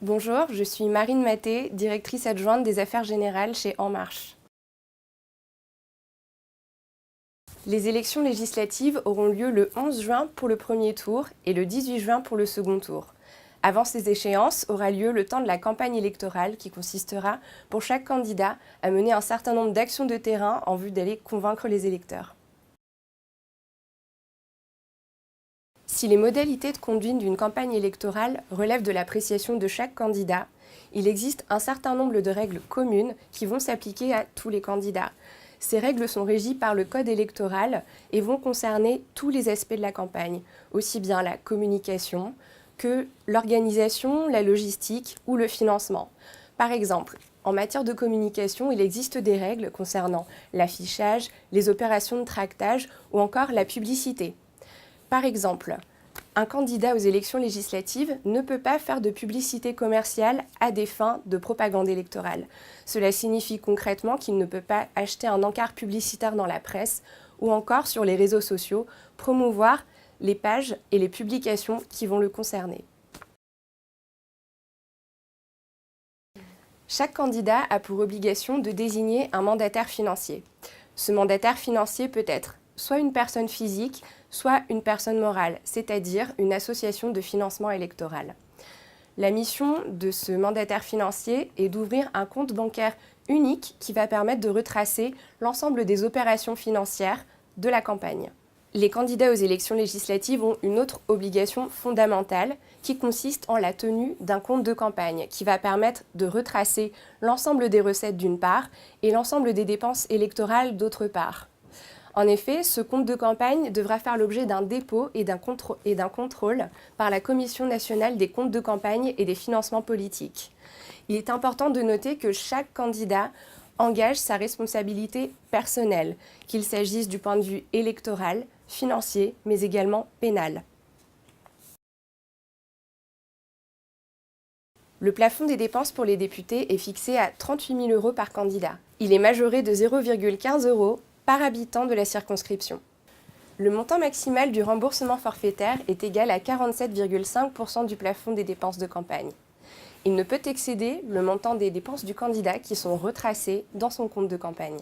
Bonjour, je suis Marine Maté, directrice adjointe des affaires générales chez En Marche. Les élections législatives auront lieu le 11 juin pour le premier tour et le 18 juin pour le second tour. Avant ces échéances aura lieu le temps de la campagne électorale qui consistera pour chaque candidat à mener un certain nombre d'actions de terrain en vue d'aller convaincre les électeurs. Si les modalités de conduite d'une campagne électorale relèvent de l'appréciation de chaque candidat, il existe un certain nombre de règles communes qui vont s'appliquer à tous les candidats. Ces règles sont régies par le code électoral et vont concerner tous les aspects de la campagne, aussi bien la communication que l'organisation, la logistique ou le financement. Par exemple, en matière de communication, il existe des règles concernant l'affichage, les opérations de tractage ou encore la publicité. Par exemple, un candidat aux élections législatives ne peut pas faire de publicité commerciale à des fins de propagande électorale. Cela signifie concrètement qu'il ne peut pas acheter un encart publicitaire dans la presse ou encore sur les réseaux sociaux, promouvoir les pages et les publications qui vont le concerner. Chaque candidat a pour obligation de désigner un mandataire financier. Ce mandataire financier peut être soit une personne physique, soit une personne morale, c'est-à-dire une association de financement électoral. La mission de ce mandataire financier est d'ouvrir un compte bancaire unique qui va permettre de retracer l'ensemble des opérations financières de la campagne. Les candidats aux élections législatives ont une autre obligation fondamentale qui consiste en la tenue d'un compte de campagne qui va permettre de retracer l'ensemble des recettes d'une part et l'ensemble des dépenses électorales d'autre part. En effet, ce compte de campagne devra faire l'objet d'un dépôt et d'un contrôle par la Commission nationale des comptes de campagne et des financements politiques. Il est important de noter que chaque candidat engage sa responsabilité personnelle, qu'il s'agisse du point de vue électoral, financier, mais également pénal. Le plafond des dépenses pour les députés est fixé à 38 000 € par candidat. Il est majoré de 0,15 € par habitant de la circonscription. Le montant maximal du remboursement forfaitaire est égal à 47,5% du plafond des dépenses de campagne. Il ne peut excéder le montant des dépenses du candidat qui sont retracées dans son compte de campagne.